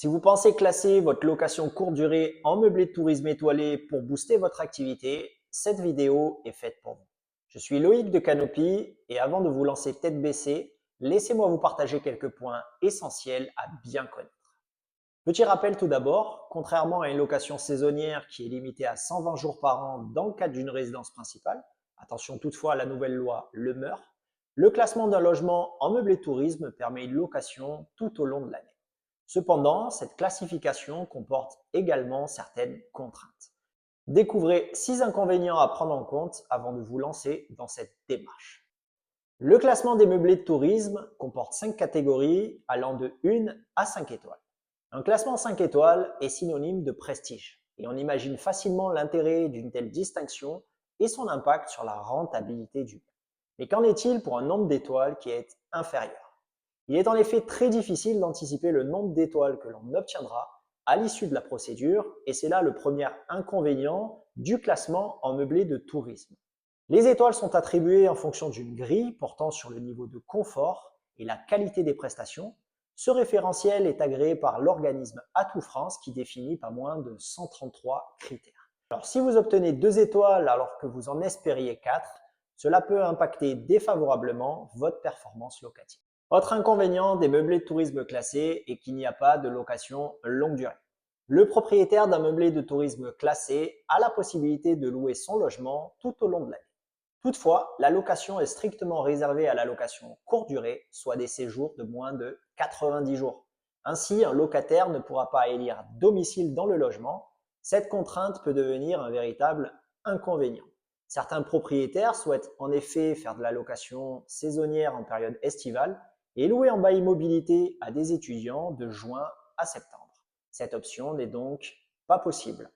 Si vous pensez classer votre location courte durée en meublé de tourisme étoilé pour booster votre activité, cette vidéo est faite pour vous. Je suis Loïc de Canopy et avant de vous lancer tête baissée, laissez-moi vous partager quelques points essentiels à bien connaître. Petit rappel tout d'abord, contrairement à une location saisonnière qui est limitée à 120 jours par an dans le cadre d'une résidence principale, attention toutefois à la nouvelle loi Le Meur, le classement d'un logement en meublé de tourisme permet une location tout au long de l'année. Cependant, cette classification comporte également certaines contraintes. Découvrez 6 inconvénients à prendre en compte avant de vous lancer dans cette démarche. Le classement des meublés de tourisme comporte 5 catégories allant de 1 à 5 étoiles. Un classement 5 étoiles est synonyme de prestige et on imagine facilement l'intérêt d'une telle distinction et son impact sur la rentabilité du bien. Mais qu'en est-il pour un nombre d'étoiles qui est inférieur? Il est en effet très difficile d'anticiper le nombre d'étoiles que l'on obtiendra à l'issue de la procédure et c'est là le premier inconvénient du classement en meublé de tourisme. Les étoiles sont attribuées en fonction d'une grille portant sur le niveau de confort et la qualité des prestations. Ce référentiel est agréé par l'organisme Atout France qui définit pas moins de 133 critères. Alors si vous obtenez 2 étoiles alors que vous en espériez 4, cela peut impacter défavorablement votre performance locative. Autre inconvénient des meublés de tourisme classés est qu'il n'y a pas de location longue durée. Le propriétaire d'un meublé de tourisme classé a la possibilité de louer son logement tout au long de l'année. Toutefois, la location est strictement réservée à la location courte durée, soit des séjours de moins de 90 jours. Ainsi, un locataire ne pourra pas élire domicile dans le logement. Cette contrainte peut devenir un véritable inconvénient. Certains propriétaires souhaitent en effet faire de la location saisonnière en période estivale et louer en bail mobilité à des étudiants de juin à septembre. Cette option n'est donc pas possible.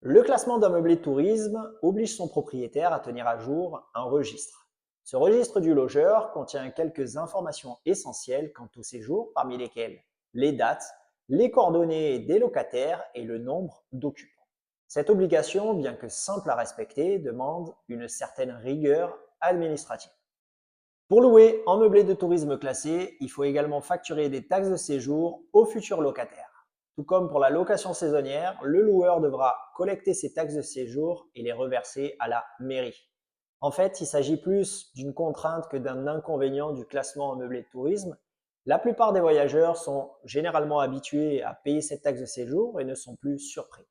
Le classement d'un meublé de tourisme oblige son propriétaire à tenir à jour un registre. Ce registre du logeur contient quelques informations essentielles quant au séjour, parmi lesquelles les dates, les coordonnées des locataires et le nombre d'occupants. Cette obligation, bien que simple à respecter, demande une certaine rigueur administrative. Pour louer en meublé de tourisme classé, il faut également facturer des taxes de séjour aux futurs locataires. Tout comme pour la location saisonnière, le loueur devra collecter ses taxes de séjour et les reverser à la mairie. En fait, il s'agit plus d'une contrainte que d'un inconvénient du classement en meublé de tourisme. La plupart des voyageurs sont généralement habitués à payer cette taxe de séjour et ne sont plus surpris.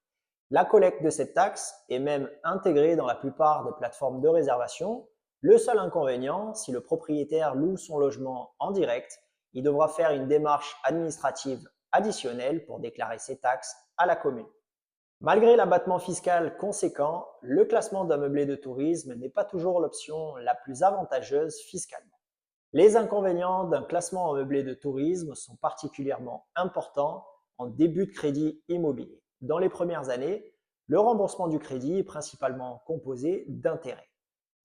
La collecte de cette taxe est même intégrée dans la plupart des plateformes de réservation. Le seul inconvénient, si le propriétaire loue son logement en direct, il devra faire une démarche administrative additionnelle pour déclarer ses taxes à la commune. Malgré l'abattement fiscal conséquent, le classement d'un meublé de tourisme n'est pas toujours l'option la plus avantageuse fiscalement. Les inconvénients d'un classement en meublé de tourisme sont particulièrement importants en début de crédit immobilier. Dans les premières années, le remboursement du crédit est principalement composé d'intérêts.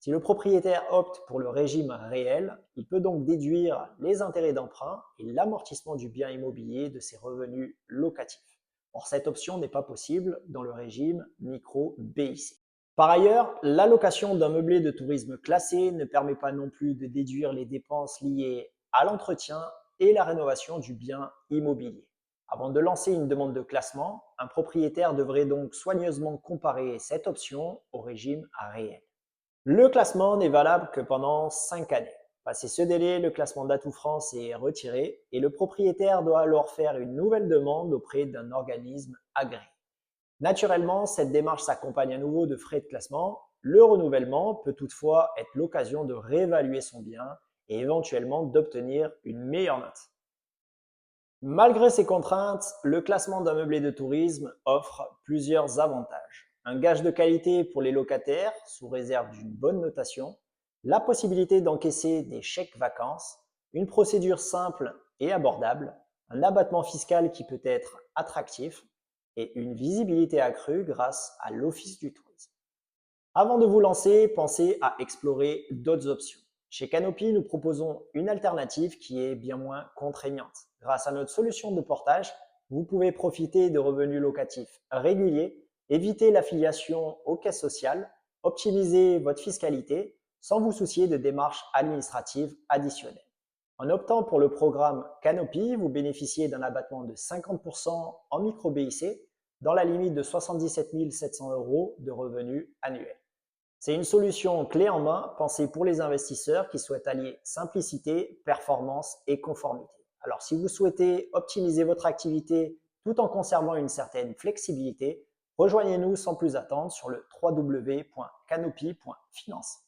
Si le propriétaire opte pour le régime réel, il peut donc déduire les intérêts d'emprunt et l'amortissement du bien immobilier de ses revenus locatifs. Or, cette option n'est pas possible dans le régime micro-BIC. Par ailleurs, l'allocation d'un meublé de tourisme classé ne permet pas non plus de déduire les dépenses liées à l'entretien et la rénovation du bien immobilier. Avant de lancer une demande de classement, un propriétaire devrait donc soigneusement comparer cette option au régime réel. Le classement n'est valable que pendant 5 années. Passé ce délai, le classement d'Atout France est retiré et le propriétaire doit alors faire une nouvelle demande auprès d'un organisme agréé. Naturellement, cette démarche s'accompagne à nouveau de frais de classement. Le renouvellement peut toutefois être l'occasion de réévaluer son bien et éventuellement d'obtenir une meilleure note. Malgré ces contraintes, le classement d'un meublé de tourisme offre plusieurs avantages. Un gage de qualité pour les locataires, sous réserve d'une bonne notation, la possibilité d'encaisser des chèques vacances, une procédure simple et abordable, un abattement fiscal qui peut être attractif et une visibilité accrue grâce à l'Office du tourisme. Avant de vous lancer, pensez à explorer d'autres options. Chez Canopy, nous proposons une alternative qui est bien moins contraignante. Grâce à notre solution de portage, vous pouvez profiter de revenus locatifs réguliers, éviter l'affiliation aux caisses sociales, optimiser votre fiscalité sans vous soucier de démarches administratives additionnelles. En optant pour le programme Canopy, vous bénéficiez d'un abattement de 50% en micro-BIC dans la limite de 77 700 € de revenus annuels. C'est une solution clé en main pensée pour les investisseurs qui souhaitent allier simplicité, performance et conformité. Alors si vous souhaitez optimiser votre activité tout en conservant une certaine flexibilité, rejoignez-nous sans plus attendre sur le www.canopy.finance.